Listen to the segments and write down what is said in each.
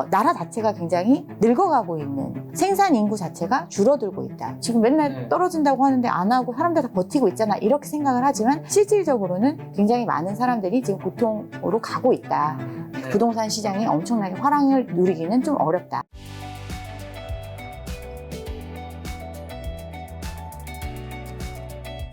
나라 자체가 굉장히 늙어가고 있는, 생산 인구 자체가 줄어들고 있다. 지금 맨날 떨어진다고 하는데 안 하고 사람들 다 버티고 있잖아. 이렇게 생각을 하지만 실질적으로는 굉장히 많은 사람들이 지금 고통으로 가고 있다. 부동산 시장이 엄청나게 화랑을 누리기는 좀 어렵다.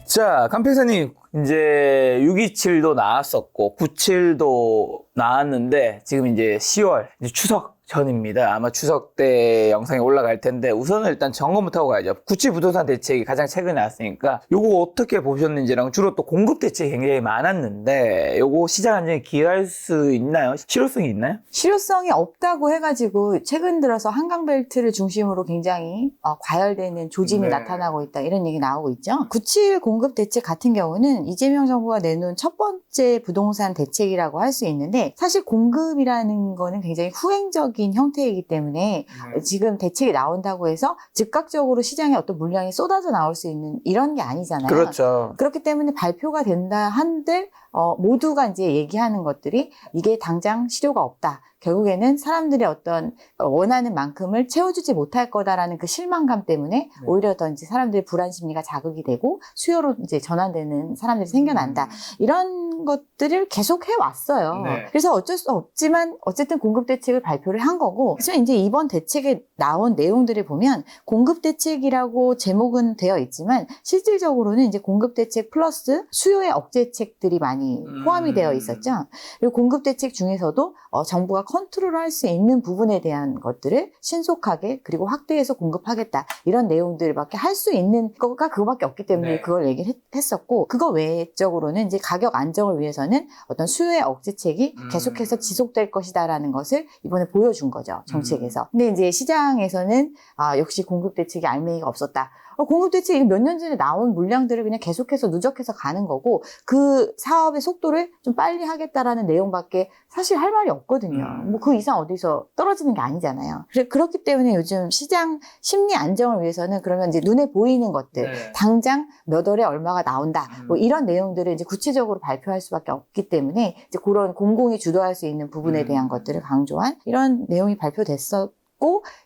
자, 강 평사님, 이제 627도 나왔었고 97도 나왔는데 지금 이제 10월 이제 추석 전입니다. 아마 추석 때 영상이 올라갈 텐데 우선은 일단 점검부터 하고 가야죠. 97 부동산 대책이 가장 최근에 나왔으니까 요거 어떻게 보셨는지랑, 주로 또 공급 대책이 굉장히 많았는데 요거 시장 안정에 기여할 수 있나요? 실효성이 있나요? 실효성이 없다고 해가지고 최근 들어서 한강벨트를 중심으로 굉장히 과열되는 조짐이 나타나고 있다, 이런 얘기 나오고 있죠. 97 공급 대책 같은 경우는 이재명 정부가 내놓은 첫 번째 부동산 대책이라고 할 수 있는데, 사실 공급이라는 거는 굉장히 후행적인 형태이기 때문에 지금 대책이 나온다고 해서 즉각적으로 시장에 어떤 물량이 쏟아져 나올 수 있는 이런 게 아니잖아요. 그렇죠. 그렇기 때문에 발표가 된다 한들 모두가 이제 얘기하는 것들이 이게 당장 실효가 없다. 결국에는 사람들의 어떤 원하는 만큼을 채워주지 못할 거다라는 그 실망감 때문에 오히려 더 이제 사람들의 불안 심리가 자극이 되고 수요로 이제 전환되는 사람들이 생겨난다. 이런 것들을 계속 해왔어요. 그래서 어쩔 수 없지만 어쨌든 공급 대책을 발표를 한 거고, 그래서 이제 이번 대책에 나온 내용들을 보면 공급 대책이라고 제목은 되어 있지만 실질적으로는 이제 공급 대책 플러스 수요의 억제책들이 많이 포함이 되어 있었죠. 그리고 공급 대책 중에서도 정부가 컨트롤할 수 있는 부분에 대한 것들을 신속하게 그리고 확대해서 공급하겠다, 이런 내용들밖에 할 수 있는 거가 그거밖에 없기 때문에 그걸 얘기를 했었고, 그거 외적으로는 이제 가격 안정을 위해서는 어떤 수요의 억제책이 계속해서 지속될 것이다라는 것을 이번에 보여준 거죠, 정책에서. 근데 이제 시장에서는 역시 공급 대책이 알맹이가 없었다. 공급 대책이 몇 년 전에 나온 물량들을 그냥 계속해서 누적해서 가는 거고, 그 사업의 속도를 좀 빨리 하겠다라는 내용밖에 사실 할 말이 없거든요. 뭐 그 이상 어디서 떨어지는 게 아니잖아요. 그렇기 때문에 요즘 시장 심리 안정을 위해서는 그러면 이제 눈에 보이는 것들, 당장 몇 월에 얼마가 나온다, 뭐 이런 내용들을 이제 구체적으로 발표할 수밖에 없기 때문에 이제 그런 공공이 주도할 수 있는 부분에 대한 것들을 강조한 이런 내용이 발표됐었고,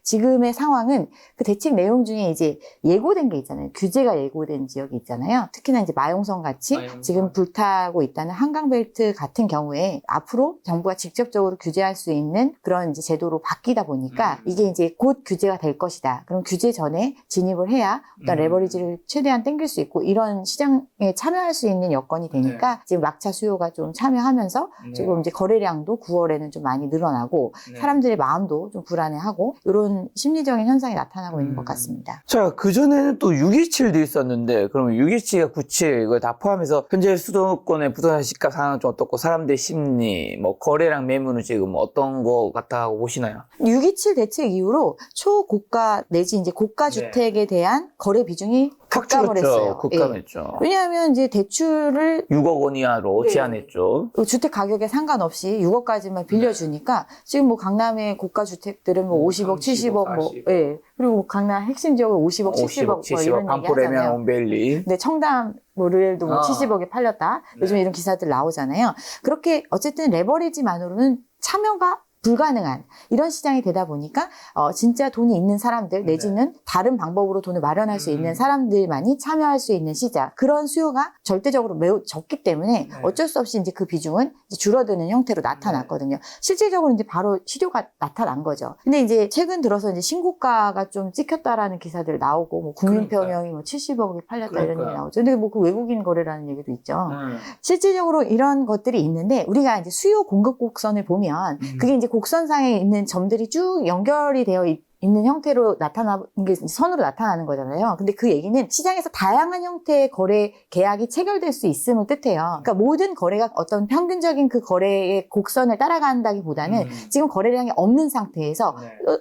지금의 상황은 그 대책 내용 중에 이제 예고된 게 있잖아요. 규제가 예고된 지역이 있잖아요. 특히나 이제 마용성 같이 지금 불타고 있다는 한강벨트 같은 경우에 앞으로 정부가 직접적으로 규제할 수 있는 그런 이제 제도로 바뀌다 보니까 이게 이제 곧 규제가 될 것이다. 그럼 규제 전에 진입을 해야 어떤 레버리지를 최대한 땡길 수 있고 이런 시장에 참여할 수 있는 여건이 되니까 지금 막차 수요가 좀 참여하면서 지금 이제 거래량도 9월에는 좀 많이 늘어나고 사람들의 마음도 좀 불안해하고 이런 심리적인 현상이 나타나고 있는 것 같습니다. 자, 그전에는 또 627도 있었는데, 그러면 627과 97 이걸 다 포함해서 현재 수도권의 부동산 시가 상황은 좀 어떻고, 사람들의 심리, 뭐 거래량 매물은 지금 어떤 거 같다고 보시나요? 627 대책 이후로 초고가 내지 이제 고가 주택에 대한 거래 비중이 급감을 했어요. 급감했죠. 왜냐하면 이제 대출을 6억 원 이하로 제한했죠. 주택 가격에 상관없이 6억까지만 빌려주니까 지금 뭐 강남의 고가 주택들은 뭐 50억, 70억, 뭐, 그리고 강남 핵심 지역은 50억, 70억, 뭐 이런 얘기 반포레면, 하잖아요. 온벨리. 근데 청담 르엘도 뭐 70억에 팔렸다. 요즘 이런 기사들 나오잖아요. 그렇게 어쨌든 레버리지만으로는 참여가 불가능한 이런 시장이 되다 보니까 진짜 돈이 있는 사람들 내지는 다른 방법으로 돈을 마련할 수 있는 사람들만이 참여할 수 있는 시장, 그런 수요가 절대적으로 매우 적기 때문에 어쩔 수 없이 이제 그 비중은 이제 줄어드는 형태로 나타났거든요. 실질적으로 이제 바로 실효가 나타난 거죠. 근데 이제 최근 들어서 이제 신고가가 좀 찍혔다라는 기사들 나오고, 뭐 국민평형이 뭐 70억에 팔렸다 이런 얘기 나오죠. 근데 뭐 그 외국인 거래라는 얘기도 있죠. 실질적으로 이런 것들이 있는데 우리가 이제 수요 공급 곡선을 보면 그게 이제 곡선상에 있는 점들이 쭉 연결이 되어 있는 형태로 나타나는 게 선으로 나타나는 거잖아요. 근데 그 얘기는 시장에서 다양한 형태의 거래 계약이 체결될 수 있음을 뜻해요. 그러니까 모든 거래가 어떤 평균적인 그 거래의 곡선을 따라간다기보다는 지금 거래량이 없는 상태에서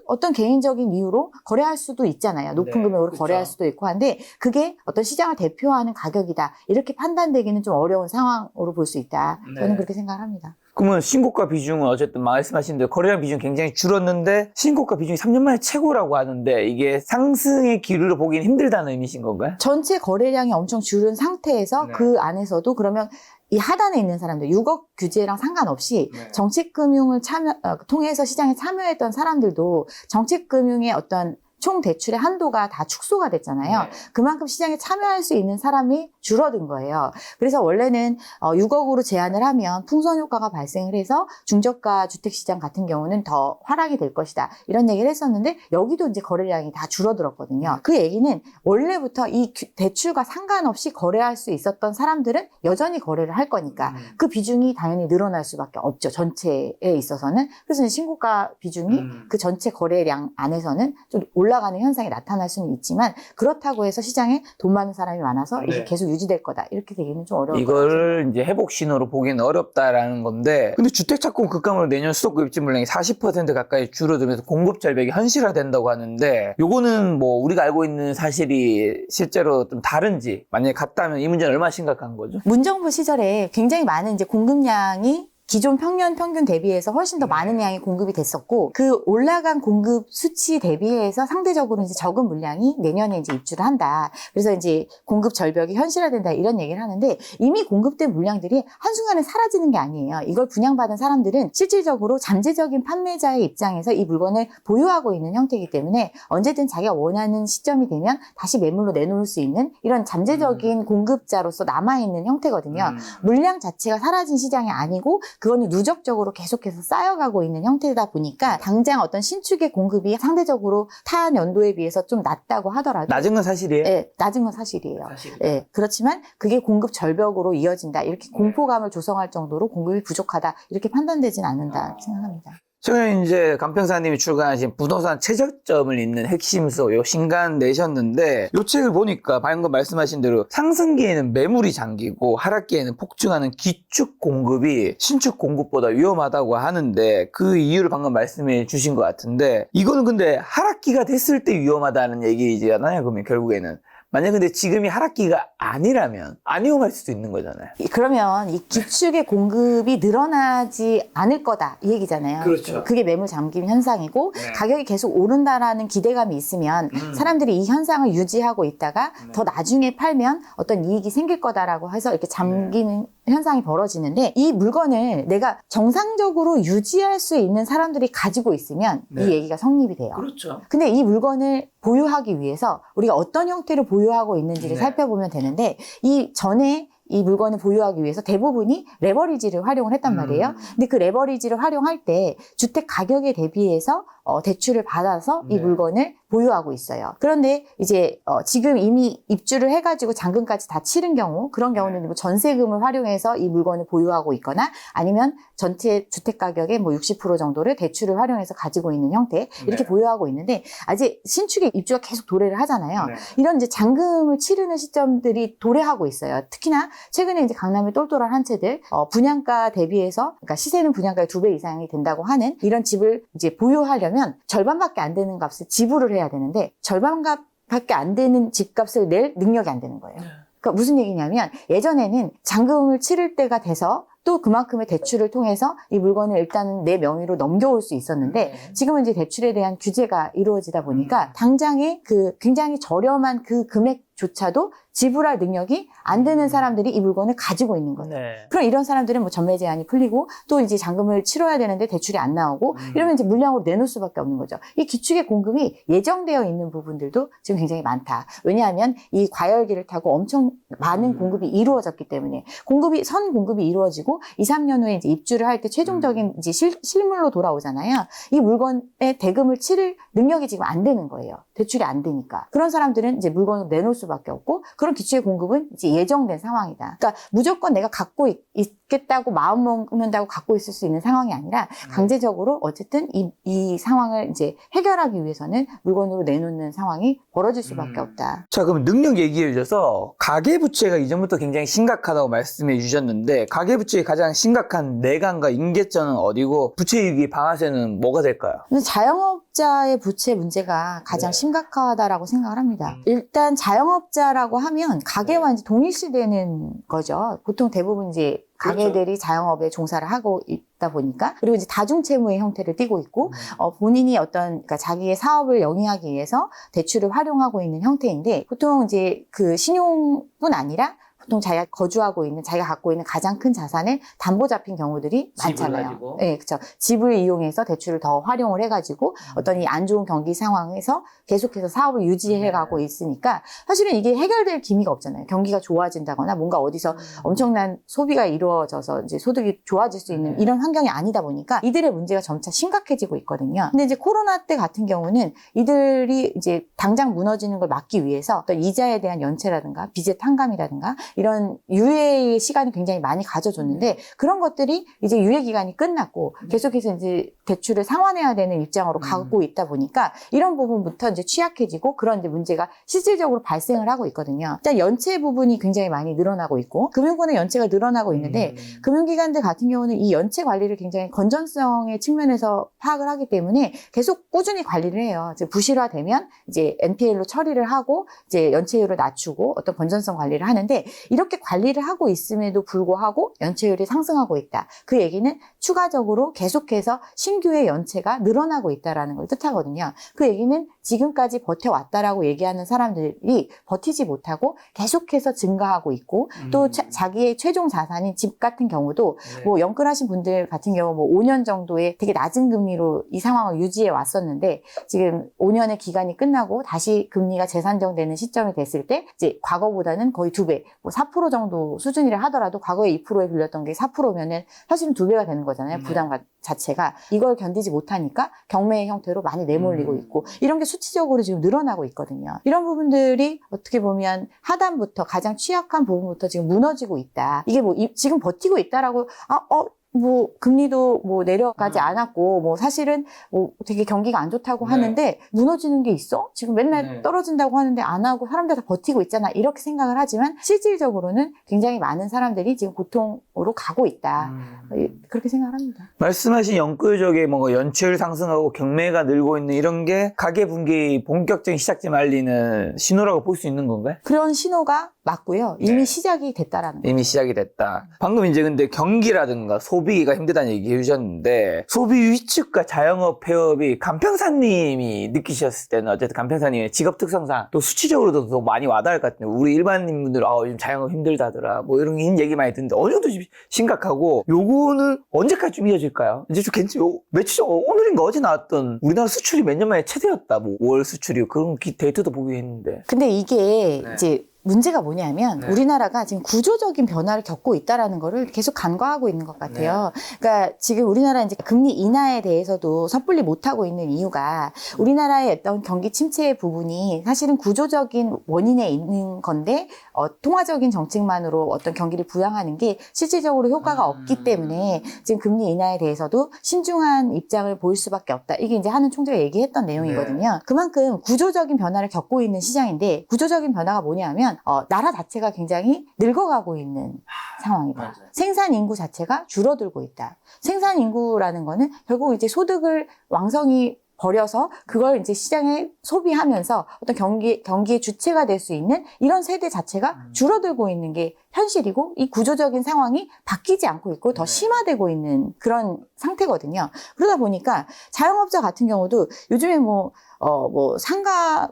어떤 개인적인 이유로 거래할 수도 있잖아요. 높은 금액으로 거래할 수도 있고 한데 그게 어떤 시장을 대표하는 가격이다, 이렇게 판단되기는 좀 어려운 상황으로 볼 수 있다. 저는 그렇게 생각합니다. 그러면 신고가 비중은 어쨌든 말씀하신 대로 거래량 비중 굉장히 줄었는데 신고가 비중이 3년 만에 최고라고 하는데 이게 상승의 기류를 보기는 힘들다는 의미신 건가요? 전체 거래량이 엄청 줄은 상태에서 네. 그 안에서도 그러면 이 하단에 있는 사람들 6억 규제랑 상관없이 네. 정책금융을 통해서 시장에 참여했던 사람들도 정책금융의 어떤 총 대출의 한도가 다 축소가 됐잖아요. 네. 그만큼 시장에 참여할 수 있는 사람이 줄어든 거예요. 그래서 원래는 6억으로 제한을 하면 풍선 효과가 발생을 해서 중저가 주택시장 같은 경우는 더 활약이 될 것이다. 이런 얘기를 했었는데 여기도 이제 거래량이 다 줄어들었거든요. 그 얘기는 원래부터 이 대출과 상관없이 거래할 수 있었던 사람들은 여전히 거래를 할 거니까 그 비중이 당연히 늘어날 수밖에 없죠. 전체에 있어서는. 그래서 이제 신고가 비중이 그 전체 거래량 안에서는 좀 올라가는 현상이 나타날 수는 있지만 그렇다고 해서 시장에 돈 많은 사람이 많아서 이게 네. 계속 유지될 거다. 이렇게 되기는 좀 어려울 것 같아요. 이걸 이제 회복 신호로 보기는 어렵다라는 건데 근데 주택착공 급감으로 내년 수도권 입지 물량이 40% 가까이 줄어들면서 공급 절벽이 현실화된다고 하는데 요거는 뭐 우리가 알고 있는 사실이 실제로 좀 다른지 만약에 같다면 이 문제는 얼마나 심각한 거죠? 문정부 시절에 굉장히 많은 이제 공급량이 기존 평년 평균 대비해서 훨씬 더 많은 양이 공급이 됐었고 그 올라간 공급 수치 대비해서 상대적으로 이제 적은 물량이 내년에 이제 입주를 한다. 그래서 이제 공급 절벽이 현실화된다 이런 얘기를 하는데 이미 공급된 물량들이 한순간에 사라지는 게 아니에요. 이걸 분양받은 사람들은 실질적으로 잠재적인 판매자의 입장에서 이 물건을 보유하고 있는 형태이기 때문에 언제든 자기가 원하는 시점이 되면 다시 매물로 내놓을 수 있는 이런 잠재적인 공급자로서 남아있는 형태거든요. 물량 자체가 사라진 시장이 아니고 그거는 누적적으로 계속해서 쌓여가고 있는 형태다 보니까 당장 어떤 신축의 공급이 상대적으로 타 연도에 비해서 좀 낮다고 하더라도 낮은 건 사실이에요? 네, 낮은 건 사실이에요. 네, 그렇지만 그게 공급 절벽으로 이어진다. 이렇게 공포감을 조성할 정도로 공급이 부족하다. 이렇게 판단되진 않는다 생각합니다. 최근에 이제 강평사님이 출간하신 부동산 최저점을 잇는 핵심서 요 신간 내셨는데 요 책을 보니까 방금 말씀하신 대로 상승기에는 매물이 잠기고 하락기에는 폭증하는 기축 공급이 신축 공급보다 위험하다고 하는데 그 이유를 방금 말씀해 주신 것 같은데 이거는 근데 하락기가 됐을 때 위험하다는 얘기잖아요. 그러면 결국에는 만약 근데 지금이 하락기가 아니라면 안 위험할 수도 있는 거잖아요. 그러면 이 기축의 공급이 늘어나지 않을 거다 이 얘기잖아요. 그렇죠. 그게 매물 잠김 현상이고 네. 가격이 계속 오른다라는 기대감이 있으면 사람들이 이 현상을 유지하고 있다가 더 나중에 팔면 어떤 이익이 생길 거다라고 해서 이렇게 잠기는 현상이 벌어지는데 이 물건을 내가 정상적으로 유지할 수 있는 사람들이 가지고 있으면 이 얘기가 성립이 돼요. 그렇죠. 근데 이 물건을 보유하기 위해서 우리가 어떤 형태로 보유하고 있는지를 살펴보면 되는데 이 전에 이 물건을 보유하기 위해서 대부분이 레버리지를 활용을 했단 말이에요. 근데 그 레버리지를 활용할 때 주택 가격에 대비해서 대출을 받아서 이 물건을 보유하고 있어요. 그런데 이제 지금 이미 입주를 해가지고 잔금까지 다 치른 경우 그런 경우는 뭐 전세금을 활용해서 이 물건을 보유하고 있거나 아니면 전체 주택 가격의 뭐 60% 정도를 대출을 활용해서 가지고 있는 형태 이렇게 보유하고 있는데 아직 신축에 입주가 계속 도래를 하잖아요. 이런 이제 잔금을 치르는 시점들이 도래하고 있어요. 특히나 최근에 이제 강남의 똘똘한 한 채들 분양가 대비해서 그러니까 시세는 분양가의 2배 이상이 된다고 하는 이런 집을 이제 보유하려면 절반밖에 안 되는 값을 지불을 해야 되는데 절반값밖에 안 되는 집값을 낼 능력이 안 되는 거예요. 그러니까 무슨 얘기냐면 예전에는 잔금을 치를 때가 돼서 또 그만큼의 대출을 통해서 이 물건을 일단은 내 명의로 넘겨올 수 있었는데 지금은 이제 대출에 대한 규제가 이루어지다 보니까 당장에 그 굉장히 저렴한 그 금액조차도 지불할 능력이 안 되는 사람들이 이 물건을 가지고 있는 거예요. 그럼 이런 사람들은 뭐 전매 제한이 풀리고 또 이제 잔금을 치러야 되는데 대출이 안 나오고 이러면 이제 물량으로 내놓을 수밖에 없는 거죠. 이 기축의 공급이 예정되어 있는 부분들도 지금 굉장히 많다. 왜냐하면 이 과열기를 타고 엄청 많은 공급이 이루어졌기 때문에 선 공급이 이루어지고 2, 3년 후에 이제 입주를 할 때 최종적인 이제 실물로 돌아오잖아요. 이 물건에 대금을 치를 능력이 지금 안 되는 거예요. 대출이 안 되니까. 그런 사람들은 이제 물건을 내놓을 수밖에 없고 그런 기축의 공급은 이제 예정된 상황이다. 그러니까 무조건 내가 갖고 있겠다고 마음 먹는다고 갖고 있을 수 있는 상황이 아니라 강제적으로 어쨌든 이 상황을 이제 해결하기 위해서는 물건으로 내놓는 상황이 벌어질 수밖에 없다. 자, 그럼 능력 얘기해 주셔서 가계부채가 이전부터 굉장히 심각하다고 말씀해 주셨는데 가계부채의 가장 심각한 내관과 임계점은 어디고 부채위기 방아쇠는 뭐가 될까요? 근데 자영업자의 부채 문제가 가장 심각하다라고 생각을 합니다. 일단 자영업자라고 하면 가계와 이제 동일시되는 거죠. 보통 대부분 이제 가게들이 자영업에 종사를 하고 다 보니까 그리고 이제 다중채무의 형태를 띠고 있고 본인이 그러니까 자기의 사업을 영위하기 위해서 대출을 활용하고 있는 형태인데 보통 이제 그 신용뿐 아니라 보통 자기가 거주하고 있는, 자기가 갖고 있는 가장 큰 자산에 담보 잡힌 경우들이 많잖아요. 네, 그렇죠. 집을 이용해서 대출을 더 활용을 해가지고 어떤 이 안 좋은 경기 상황에서 계속해서 사업을 유지해가고 있으니까 사실은 이게 해결될 기미가 없잖아요. 경기가 좋아진다거나 뭔가 어디서 엄청난 소비가 이루어져서 이제 소득이 좋아질 수 있는 이런 환경이 아니다 보니까 이들의 문제가 점차 심각해지고 있거든요. 근데 이제 코로나 때 같은 경우는 이들이 이제 당장 무너지는 걸 막기 위해서 어떤 이자에 대한 연체라든가 빚의 탕감이라든가 이런 유예의 시간이 굉장히 많이 가져줬는데 그런 것들이 이제 유예 기간이 끝났고 계속해서 이제 대출을 상환해야 되는 입장으로 가고 있다 보니까 이런 부분부터 이제 취약해지고 그런 이제 문제가 실질적으로 발생을 하고 있거든요. 일단 연체 부분이 굉장히 많이 늘어나고 있고 금융권의 연체가 늘어나고 있는데 금융기관들 같은 경우는 이 연체 관리를 굉장히 건전성의 측면에서 파악을 하기 때문에 계속 꾸준히 관리를 해요. 이제 부실화되면 이제 NPL로 처리를 하고 이제 연체율을 낮추고 어떤 건전성 관리를 하는데 이렇게 관리를 하고 있음에도 불구하고 연체율이 상승하고 있다. 그 얘기는 추가적으로 계속해서 신규의 연체가 늘어나고 있다는 걸 뜻하거든요. 그 얘기는 지금까지 버텨왔다라고 얘기하는 사람들이 버티지 못하고 계속해서 증가하고 있고 또 자기의 최종 자산인 집 같은 경우도 뭐 영끌하신 분들 같은 경우 뭐 5년 정도의 되게 낮은 금리로 이 상황을 유지해 왔었는데 지금 5년의 기간이 끝나고 다시 금리가 재산정되는 시점이 됐을 때 이제 과거보다는 거의 2배, 뭐 4% 정도 수준이라 하더라도 과거에 2%에 빌렸던 게 4%면은 사실은 2배가 되는 거잖아요. 부담 자체가. 이걸 견디지 못하니까 경매의 형태로 많이 내몰리고 있고 이런 게 수치적으로 지금 늘어나고 있거든요. 이런 부분들이 어떻게 보면 하단부터 가장 취약한 부분부터 지금 무너지고 있다. 이게 뭐 지금 버티고 있다라고 뭐 금리도 뭐 내려가지 않았고 뭐 사실은 뭐 되게 경기가 안 좋다고 하는데 무너지는 게 있어? 지금 맨날 떨어진다고 하는데 안 하고 사람들 다 버티고 있잖아. 이렇게 생각을 하지만 실질적으로는 굉장히 많은 사람들이 지금 고통으로 가고 있다. 그렇게 생각을 합니다. 말씀하신 영끌적의 뭔가 연체율 상승하고 경매가 늘고 있는 이런 게 가계 분기 본격적인 시작점 알리는 신호라고 볼 수 있는 건가요? 그런 신호가 맞고요. 이미 시작이 됐다라는 거예요. 이미 시작이 됐다. 방금 이제 근데 경기라든가 소비가 힘들다는 얘기 해주셨는데 소비 위축과 자영업 폐업이 간평사님이 느끼셨을 때는 어쨌든 간평사님의 직업 특성상 또 수치적으로도 더 많이 와닿을 것 같은데 우리 일반인분들 요즘 자영업 힘들다더라 뭐 이런 얘기 많이 듣는데 어느 정도 심각하고 요거는 언제까지 좀 이어질까요? 이제 좀 며칠 전 오늘인가 어제 나왔던 우리나라 수출이 몇 년 만에 최대였다. 뭐 월 수출이 그런 데이터도 보긴 했는데 근데 이게 이제 문제가 뭐냐면 우리나라가 지금 구조적인 변화를 겪고 있다라는 거를 계속 간과하고 있는 것 같아요. 그러니까 지금 우리나라 이제 금리 인하에 대해서도 섣불리 못하고 있는 이유가 우리나라의 어떤 경기 침체 부분이 사실은 구조적인 원인에 있는 건데 통화적인 정책만으로 어떤 경기를 부양하는 게 실질적으로 효과가 없기 때문에 지금 금리 인하에 대해서도 신중한 입장을 보일 수밖에 없다. 이게 이제 한은 총재가 얘기했던 내용이거든요. 그만큼 구조적인 변화를 겪고 있는 시장인데 구조적인 변화가 뭐냐면 나라 자체가 굉장히 늙어가고 있는 상황이다. 맞아요. 생산 인구 자체가 줄어들고 있다. 생산 인구라는 거는 결국 이제 소득을 왕성히 버려서 그걸 이제 시장에 소비하면서 어떤 경기의 주체가 될 수 있는 이런 세대 자체가 줄어들고 있는 게 현실이고 이 구조적인 상황이 바뀌지 않고 있고 더 심화되고 있는 그런 상태거든요. 그러다 보니까 자영업자 같은 경우도 요즘에 뭐 상가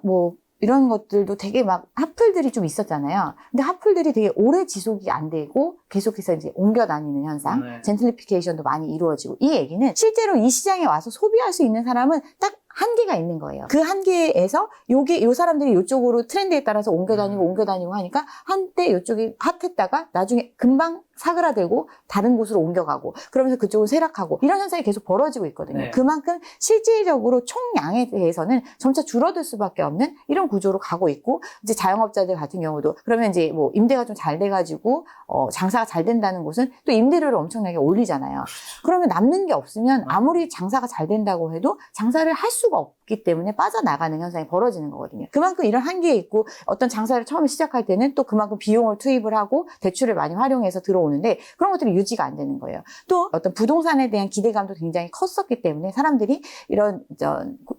이런 것들도 되게 막 핫플들이 좀 있었잖아요. 근데 핫플들이 되게 오래 지속이 안 되고 계속해서 이제 옮겨 다니는 현상, 젠틀리피케이션도 많이 이루어지고 이 얘기는 실제로 이 시장에 와서 소비할 수 있는 사람은 딱 한계가 있는 거예요. 그 한계에서 요 사람들이 요쪽으로 트렌드에 따라서 옮겨 다니고 하니까 한때 요쪽이 핫했다가 나중에 금방 사그라들고 다른 곳으로 옮겨가고 그러면서 그쪽은 쇠락하고 이런 현상이 계속 벌어지고 있거든요. 그만큼 실질적으로 총량에 대해서는 점차 줄어들 수밖에 없는 이런 구조로 가고 있고 이제 자영업자들 같은 경우도 그러면 이제 뭐 임대가 좀 잘 돼가지고 장사가 잘 된다는 곳은 또 임대료를 엄청나게 올리잖아요. 그러면 남는 게 없으면 아무리 장사가 잘 된다고 해도 장사를 할 수가 없기 때문에 빠져나가는 현상이 벌어지는 거거든요. 그만큼 이런 한계에 있고 어떤 장사를 처음에 시작할 때는 또 그만큼 비용을 투입을 하고 대출을 많이 활용해서 들어오는데 그런 것들이 유지가 안 되는 거예요. 또 어떤 부동산에 대한 기대감도 굉장히 컸었기 때문에 사람들이 이런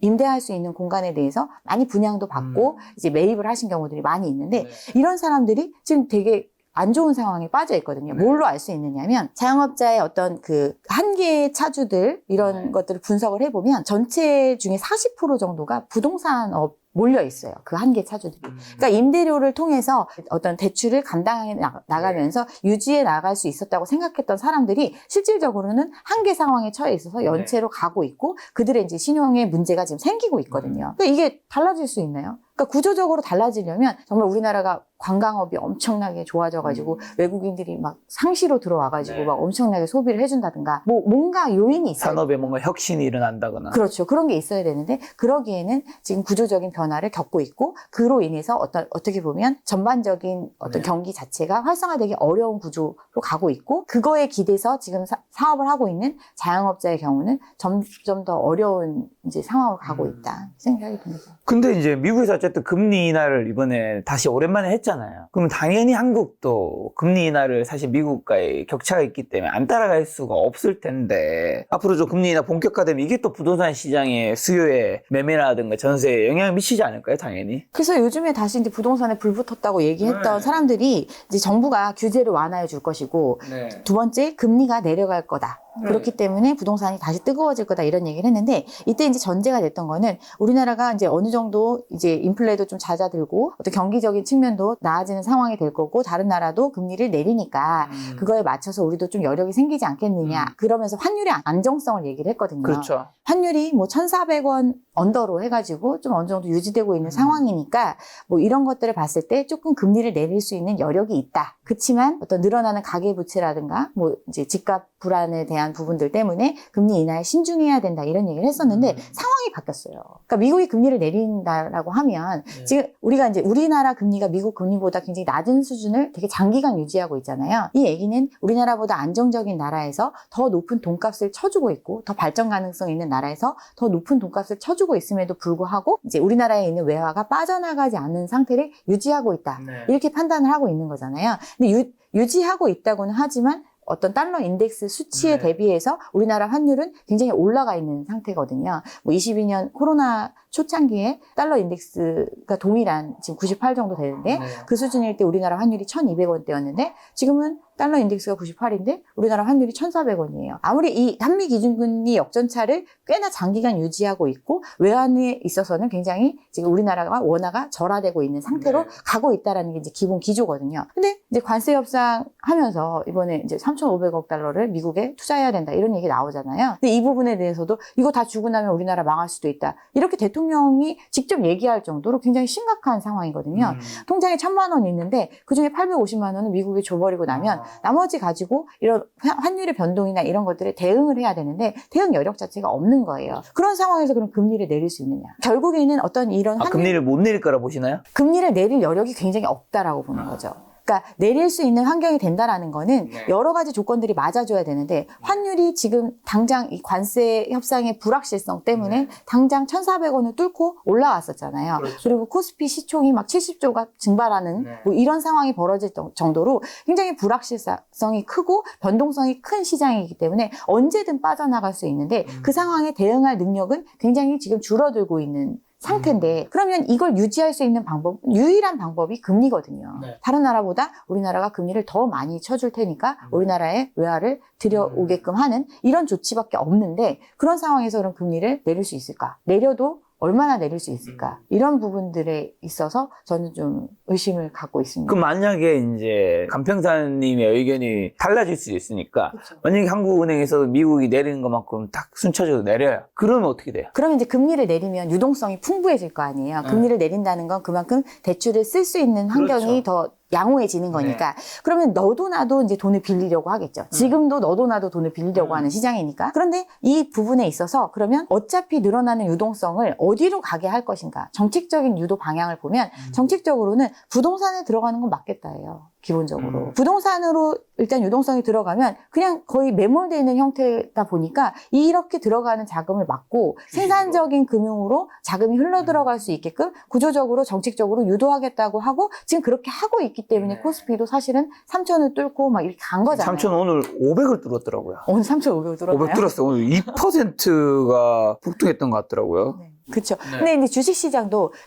임대할 수 있는 공간에 대해서 많이 분양도 받고 이제 매입을 하신 경우들이 많이 있는데 이런 사람들이 지금 되게 안 좋은 상황에 빠져 있거든요. 뭘로 알 수 있느냐면 자영업자의 어떤 그 한계 차주들 이런 것들을 분석을 해보면 전체 중에 40% 정도가 부동산업 몰려 있어요. 그 한계 차주들이. 그러니까 임대료를 통해서 어떤 대출을 감당해 나가면서 유지해 나갈 수 있었다고 생각했던 사람들이 실질적으로는 한계 상황에 처해 있어서 연체로 가고 있고 그들의 이제 신용에 문제가 지금 생기고 있거든요. 그러니까 이게 달라질 수 있나요? 그러니까 구조적으로 달라지려면 정말 우리나라가 관광업이 엄청나게 좋아져가지고 외국인들이 막 상시로 들어와가지고 막 엄청나게 소비를 해준다든가 뭐 뭔가 요인이 있어요. 산업에 뭔가 혁신이 일어난다거나. 그렇죠. 그런 게 있어야 되는데 그러기에는 지금 구조적인 변화를 겪고 있고 그로 인해서 어떻게 보면 전반적인 어떤 경기 자체가 활성화되기 어려운 구조로 가고 있고 그거에 기대서 지금 사업을 하고 있는 자영업자의 경우는 점점 더 어려운 이제 상황으로 가고 있다 생각이 듭니다. 근데 이제 미국에서 어쨌든 금리 인하를 이번에 다시 오랜만에 했잖아요. 그럼 당연히 한국도 금리 인하를 사실 미국과의 격차가 있기 때문에 안 따라갈 수가 없을 텐데 앞으로 좀 금리 인하 본격화되면 이게 또 부동산 시장의 수요에 매매라든가 전세에 영향을 미치지 않을까요? 당연히. 그래서 요즘에 다시 이제 부동산에 불 붙었다고 얘기했던 사람들이 이제 정부가 규제를 완화해 줄 것이고 두 번째 금리가 내려갈 거다. 그렇기 때문에 부동산이 다시 뜨거워질 거다 이런 얘기를 했는데 이때 이제 전제가 됐던 거는 우리나라가 이제 어느 정도 이제 인플레도 좀 잦아들고 어떤 경기적인 측면도 나아지는 상황이 될 거고 다른 나라도 금리를 내리니까 그거에 맞춰서 우리도 좀 여력이 생기지 않겠느냐 그러면서 환율의 안정성을 얘기를 했거든요. 그렇죠. 환율이 뭐 1,400원 언더로 해가지고 좀 어느 정도 유지되고 있는 상황이니까 뭐 이런 것들을 봤을 때 조금 금리를 내릴 수 있는 여력이 있다. 그렇지만 어떤 늘어나는 가계부채라든가 뭐 이제 집값 불안에 대한 부분들 때문에 금리 인하에 신중해야 된다 이런 얘기를 했었는데 상황이 바뀌었어요. 그러니까 미국이 금리를 내린다라고 하면 지금 우리가 이제 우리나라 금리가 미국 금리보다 굉장히 낮은 수준을 되게 장기간 유지하고 있잖아요. 이 얘기는 우리나라보다 안정적인 나라에서 더 높은 돈값을 쳐주고 있고 더 발전 가능성 있는 나라에서 더 높은 돈값을 쳐주고 있음에도 불구하고 이제 우리나라에 있는 외화가 빠져나가지 않는 상태를 유지하고 있다. 이렇게 판단을 하고 있는 거잖아요. 근데 유지하고 있다고는 하지만 어떤 달러 인덱스 수치에 대비해서 우리나라 환율은 굉장히 올라가 있는 상태거든요. 뭐 22년 코로나 초창기에 달러 인덱스가 동일한 지금 98 정도 되는데 그 수준일 때 우리나라 환율이 1,200원대였는데 지금은 달러 인덱스가 98인데 우리나라 환율이 1,400원이에요. 아무리 이 한미 기준금리 역전차를 꽤나 장기간 유지하고 있고 외환에 있어서는 굉장히 지금 우리나라가 원화가 절하되고 있는 상태로 가고 있다라는 게 이제 기본 기조거든요. 근데 이제 관세 협상하면서 이번에 이제 3,500억 달러를 미국에 투자해야 된다 이런 얘기 나오잖아요. 근데 이 부분에 대해서도 이거 다 주고 나면 우리나라 망할 수도 있다. 이렇게 대통령이 직접 얘기할 정도로 굉장히 심각한 상황이거든요. 통장에 1,000만 원 있는데 그중에 850만 원은 미국에 줘버리고 나면 나머지 가지고 이런 환율의 변동이나 이런 것들에 대응을 해야 되는데 대응 여력 자체가 없는 거예요. 그런 상황에서 그럼 금리를 내릴 수 있느냐. 결국에는 어떤 이런 금리를 못 내릴 거라 보시나요? 금리를 내릴 여력이 굉장히 없다라고 보는 거죠. 그러니까 내릴 수 있는 환경이 된다라는 거는 여러 가지 조건들이 맞아줘야 되는데 환율이 지금 당장 이 관세 협상의 불확실성 때문에 당장 1,400원을 뚫고 올라왔었잖아요. 그리고 코스피 시총이 막 70조가 증발하는 뭐 이런 상황이 벌어질 정도로 굉장히 불확실성이 크고 변동성이 큰 시장이기 때문에 언제든 빠져나갈 수 있는데 그 상황에 대응할 능력은 굉장히 지금 줄어들고 있는 상태인데 그러면 이걸 유지할 수 있는 유일한 방법이 금리거든요. 다른 나라보다 우리나라가 금리를 더 많이 쳐줄 테니까 우리나라의 외화를 들여오게끔 하는 이런 조치밖에 없는데 그런 상황에서 그럼 금리를 내릴 수 있을까? 내려도 얼마나 내릴 수 있을까? 이런 부분들에 있어서 저는 좀 의심을 갖고 있습니다. 그럼 만약에 이제 감평사님의 의견이 달라질 수 있으니까 그렇죠. 만약에 한국은행에서 미국이 내리는 것만큼 딱 순차적으로 내려요. 그러면 어떻게 돼요? 그러면 이제 금리를 내리면 유동성이 풍부해질 거 아니에요. 금리를 내린다는 건 그만큼 대출을 쓸 수 있는 환경이 더 양호해지는 거니까 그러면 너도 나도 이제 돈을 빌리려고 하겠죠. 지금도 너도 나도 돈을 빌리려고 하는 시장이니까. 그런데 이 부분에 있어서 그러면 어차피 늘어나는 유동성을 어디로 가게 할 것인가. 정책적인 유도 방향을 보면 정책적으로는 부동산에 들어가는 건 맞겠다예요. 기본적으로. 부동산으로 일단 유동성이 들어가면 그냥 거의 매몰되어 있는 형태다 보니까 이렇게 들어가는 자금을 막고 생산적인 금융으로 자금이 흘러 들어갈 수 있게끔 구조적으로 정책적으로 유도하겠다고 하고 지금 그렇게 하고 있기 때문에 코스피도 사실은 3,000을 뚫고 막 이렇게 간 거잖아요. 3,000 오늘 500을 뚫었더라고요. 오늘 3,500을 뚫었나요? 500 뚫었어요. 오늘 2%가 폭등했던 것 같더라고요. 네. 그렇죠. 네. 근데 이제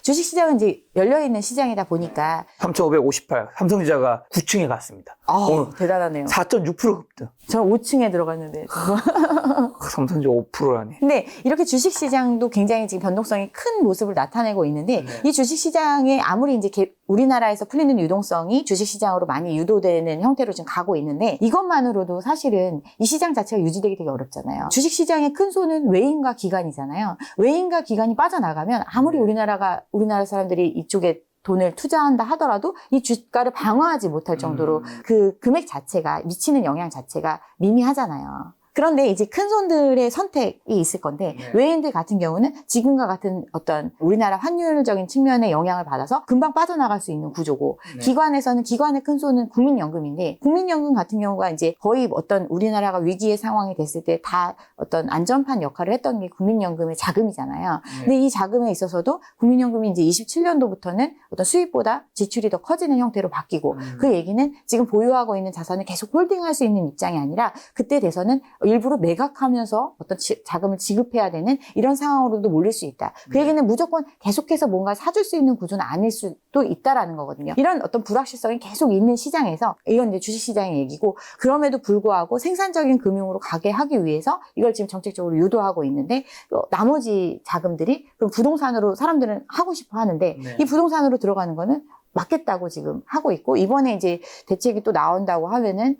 주식시장은 이제 열려있는 시장이다 보니까 3,558 삼성전자가 9층에 갔습니다. 오늘 대단하네요. 4.6% 급등. 저 5층에 들어갔는데. 삼성전자 5%라니. 근데 이렇게 주식시장도 굉장히 지금 변동성이 큰 모습을 나타내고 있는데 이 주식시장에 아무리 이제 우리나라에서 풀리는 유동성이 주식시장으로 많이 유도되는 형태로 지금 가고 있는데 이것만으로도 사실은 이 시장 자체가 유지되기 되게 어렵잖아요. 주식시장의 큰 손은 외인과 기관이잖아요. 외인과 기관이 빠져나가면 아무리 우리나라 사람들이 이쪽에 돈을 투자한다 하더라도 이 주가를 방어하지 못할 정도로 그 금액 자체가 미치는 영향 자체가 미미하잖아요. 그런데 이제 큰 손들의 선택이 있을 건데 외인들 같은 경우는 지금과 같은 어떤 우리나라 환율적인 측면의 영향을 받아서 금방 빠져나갈 수 있는 구조고 기관에서는 기관의 큰 손은 국민연금인데 국민연금 같은 경우가 이제 거의 어떤 우리나라가 위기의 상황이 됐을 때 다 어떤 안전판 역할을 했던 게 국민연금의 자금이잖아요. 근데 이 자금에 있어서도 국민연금이 이제 27년도부터는 어떤 수입보다 지출이 더 커지는 형태로 바뀌고 그 얘기는 지금 보유하고 있는 자산을 계속 홀딩할 수 있는 입장이 아니라 그때 돼서는 일부러 매각하면서 어떤 자금을 지급해야 되는 이런 상황으로도 몰릴 수 있다. 그 얘기는 무조건 계속해서 뭔가 사줄 수 있는 구조는 아닐 수도 있다라는 거거든요. 이런 어떤 불확실성이 계속 있는 시장에서 이건 이제 주식시장의 얘기고 그럼에도 불구하고 생산적인 금융으로 가게 하기 위해서 이걸 지금 정책적으로 유도하고 있는데 나머지 자금들이 그럼 부동산으로 사람들은 하고 싶어 하는데 이 부동산으로 들어가는 거는 맞겠다고 지금 하고 있고 이번에 이제 대책이 또 나온다고 하면은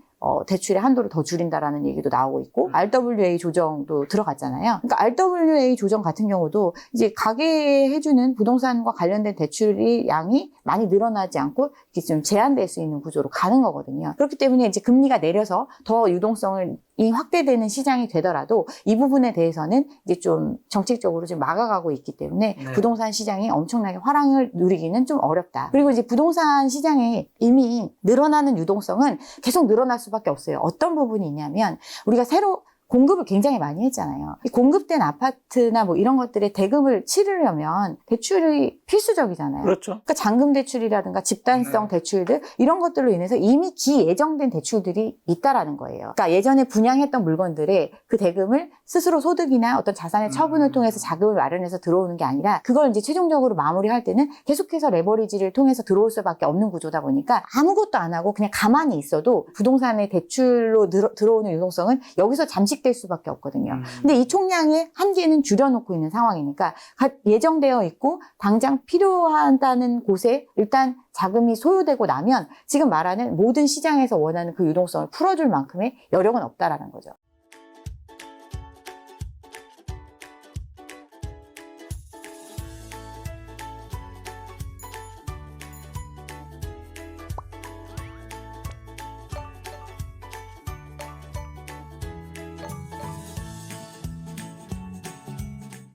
대출의 한도를 더 줄인다라는 얘기도 나오고 있고 RWA 조정도 들어갔잖아요. 그러니까 RWA 조정 같은 경우도 이제 가게 해주는 부동산과 관련된 대출이 양이 많이 늘어나지 않고 이렇게 좀 제한될 수 있는 구조로 가는 거거든요. 그렇기 때문에 이제 금리가 내려서 더 유동성을 이 확대되는 시장이 되더라도 이 부분에 대해서는 이제 좀 정책적으로 좀 막아가고 있기 때문에 부동산 시장이 엄청나게 화랑을 누리기는 좀 어렵다. 그리고 이제 부동산 시장에 이미 늘어나는 유동성은 계속 늘어날 수밖에 없어요. 어떤 부분이 있냐면 우리가 새로 공급을 굉장히 많이 했잖아요. 이 공급된 아파트나 뭐 이런 것들의 대금을 치르려면 대출이 필수적이잖아요. 그렇죠. 그러니까 잔금 대출이라든가 집단성 대출들 이런 것들로 인해서 이미 기예정된 대출들이 있다라는 거예요. 그러니까 예전에 분양했던 물건들의 그 대금을 스스로 소득이나 어떤 자산의 처분을 통해서 자금을 마련해서 들어오는 게 아니라 그걸 이제 최종적으로 마무리할 때는 계속해서 레버리지를 통해서 들어올 수밖에 없는 구조다 보니까 아무것도 안 하고 그냥 가만히 있어도 부동산의 대출로 들어오는 유동성은 여기서 잠식될 수밖에 없거든요. 근데 이 총량의 한계는 줄여놓고 있는 상황이니까 예정되어 있고 당장 필요하다는 곳에 일단 자금이 소요되고 나면 지금 말하는 모든 시장에서 원하는 그 유동성을 풀어줄 만큼의 여력은 없다라는 거죠.